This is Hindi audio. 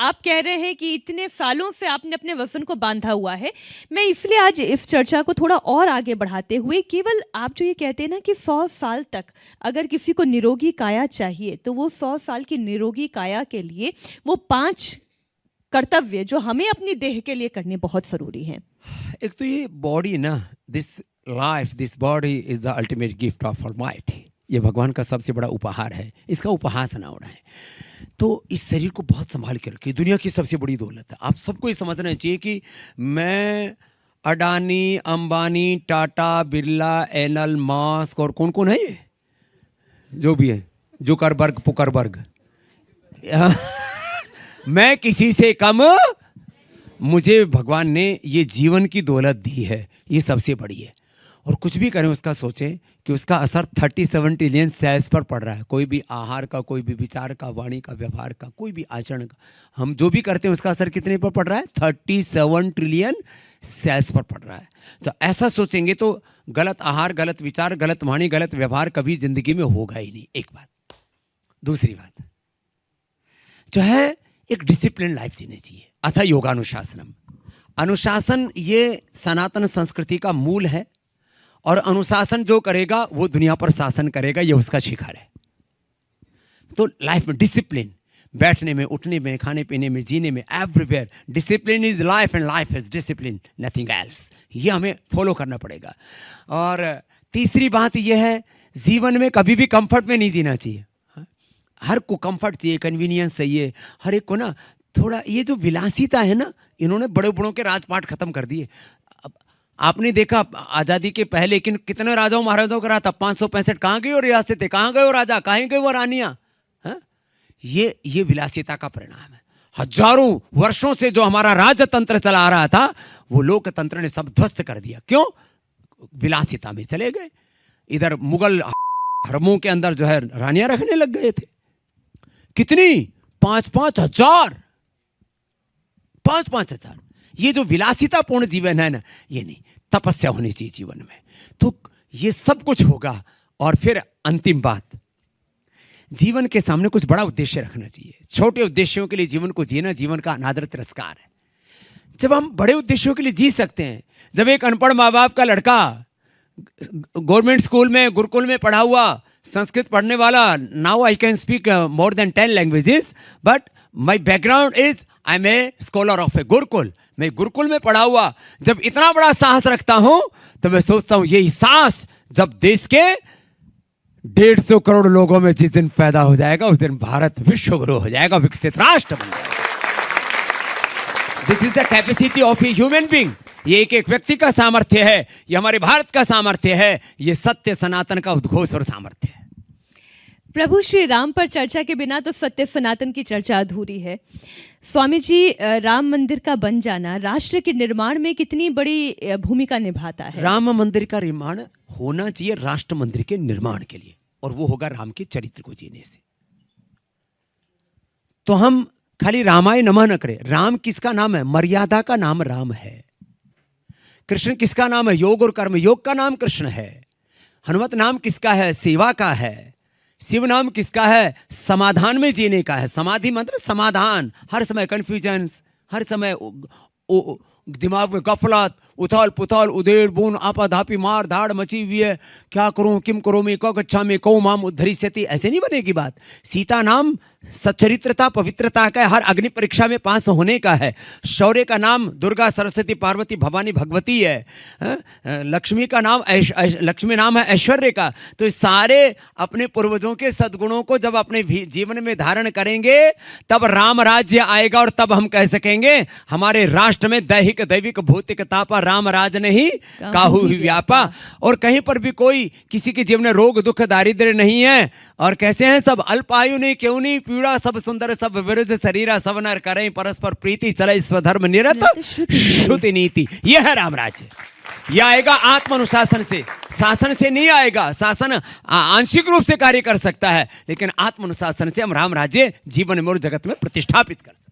आप कह रहे हैं कि इतने सालों से आपने अपने वचन को बांधा हुआ है। मैं इसलिए आज इस चर्चा को थोड़ा और आगे बढ़ाते हुए, केवल आप जो ये कहते हैं ना कि 100 साल तक अगर किसी को निरोगी काया चाहिए, तो वो 100 साल की निरोगी काया के लिए वो 5 कर्तव्य जो हमें अपनी देह के लिए करने बहुत जरूरी हैं। एक तो ये बॉडी ना, this life, this body is the ultimate gift of almighty. ये भगवान का सबसे बड़ा उपहार है, इसका उपहास ना उड़ाएं। तो इस शरीर को बहुत संभाल के रखिए, दुनिया की सबसे बड़ी दौलत है। आप सबको ये समझना चाहिए कि मैं अडानी, अंबानी, टाटा, बिरला, एनल, मास्क और कौन कौन है ये जो भी है, जुकरबर्ग, पुकरबर्ग, मैं किसी से कम, मुझे भगवान ने ये जीवन की दौलत दी है, ये सबसे बड़ी है। और कुछ भी करें उसका सोचें कि उसका असर 37 ट्रिलियन सेल्स पर पड़ रहा है। कोई भी आहार का, कोई भी विचार का, वाणी का, व्यवहार का, कोई भी आचरण का, हम जो भी करते हैं उसका असर कितने पर पड़ रहा है? 37 ट्रिलियन सेल्स पर पड़ रहा है। तो ऐसा सोचेंगे तो गलत आहार, गलत विचार, गलत वाणी, गलत व्यवहार कभी जिंदगी में होगा ही नहीं। एक बात। दूसरी बात जो है, एक डिसिप्लिन लाइफ जीनी चाहिए। अथ योगानुशासनम। अनुशासन ये सनातन संस्कृति का मूल है, और अनुशासन जो करेगा वो दुनिया पर शासन करेगा, ये उसका शिखर है। तो लाइफ में डिसिप्लिन, बैठने में, उठने में, खाने पीने में, जीने में, everywhere discipline is life and life is discipline, nothing else. ये हमें फॉलो करना पड़ेगा। और तीसरी बात यह है, जीवन में कभी भी कंफर्ट में नहीं जीना चाहिए। हर को कंफर्ट चाहिए, कन्वीनियंस चाहिए हर एक को ना। थोड़ा ये जो विलासिता है ना, इन्होंने बड़े बड़ों के राजपाट खत्म कर दिए। आपने देखा आज़ादी के पहले कितने राजाओं महाराजाओं का राज था? 565। कहाँ गई वो रियासतें, कहाँ गए वो राजा, कहाँ गए वो रानियां? ये विलासिता का परिणाम है। हजारों वर्षों से जो हमारा राजतंत्र चला आ रहा था, वो लोकतंत्र ने सब ध्वस्त कर दिया। क्यों? विलासिता में चले गए। इधर मुगल हरमों के अंदर जो है रानियां रखने लग गए थे। कितनी? 5-5 हजार, 5-5 हजार। ये जो विलासितापूर्ण जीवन है ना, ये नहीं। तपस्या होनी चाहिए जीवन में, तो ये सब कुछ होगा। और फिर अंतिम बात, जीवन के सामने कुछ बड़ा उद्देश्य रखना चाहिए। छोटे उद्देश्यों के लिए जीवन को जीना जीवन का अनादर तिरस्कार है। जब हम बड़े उद्देश्यों के लिए जी सकते हैं, जब एक अनपढ़ माँ बाप का लड़का गवर्नमेंट स्कूल में, गुरुकुल में पढ़ा हुआ, संस्कृत पढ़ने वाला, now I can speak more than 10 languages, but my background is I am a scholar of a gurukul, मैं गुरुकुल में पढ़ा हुआ, जब इतना बड़ा साहस रखता हूं, तो मैं सोचता हूं यही साहस जब देश के 150 करोड़ लोगों में जिस दिन पैदा हो जाएगा, उस दिन भारत विश्व गुरु हो जाएगा, विकसित राष्ट्र बन जाएगा। This is the capacity of a human being. ये एक व्यक्ति का सामर्थ्य है, ये हमारे भारत का सामर्थ्य है, ये सत्य सनातन का उद्घोष और सामर्थ्य है। प्रभु श्री राम पर चर्चा के बिना तो सत्य सनातन की चर्चा अधूरी है। स्वामी जी, राम मंदिर का बन जाना राष्ट्र के निर्माण में कितनी बड़ी भूमिका निभाता है? राम मंदिर का निर्माण होना चाहिए राष्ट्र मंदिर के निर्माण के लिए, और वो होगा राम के चरित्र को जीने से। तो हम खाली रामाय नमः न करें। राम किसका नाम है? मर्यादा का नाम राम है। कृष्ण किसका नाम है? योग और कर्म योग का नाम कृष्ण है। हनुमत नाम किसका है? सेवा का है। शिव नाम किसका है? समाधान में जीने का है। समाधि मंत्र समाधान। हर समय कंफ्यूजन, हर समय दिमाग में गफलत, उथल पुथल, उधेड़ बुन, आपाधापी, मार धाड़ मची हुई है। क्या करूं, किम करूं, मैं कौ गच्छा में कौ माम उद्धरिष्यति, ऐसे नहीं बनेगी बात। सीता नाम सच्चरित्रता, पवित्रता का है, हर अग्नि परीक्षा में पास होने का है। शौर्य का नाम दुर्गा, सरस्वती, पार्वती, भवानी, भगवती है। लक्ष्मी का नाम लक्ष्मी नाम है ऐश्वर्य का। तो सारे अपने पूर्वजों के सद्गुणों को जब अपने जीवन में धारण करेंगे, तब राम राज्य आएगा, और तब हम कह सकेंगे हमारे राष्ट्र में दैहिक दैविक भौतिक तापा राम राज नहीं काहू ही व्यापा। और कहीं पर भी कोई किसी के जीवन में रोग दुख दारिद्र्य नहीं है, और कैसे हैं सब? अल्पायु नहीं, क्यों नहीं पीड़ा, सब सुंदर, सब विरुद्ध शरीरा, सब नर करें परस्पर प्रीति, चले स्वधर्म निरत श्रुति नीति। यह है राम राज्य। यह आएगा आत्मानुशासन से, शासन से नहीं आएगा। शासन आंशिक रूप से कार्य कर सकता है, लेकिन आत्मानुशासन से हम राम राज्य जीवन में और जगत में प्रतिष्ठापित कर सकते हैं।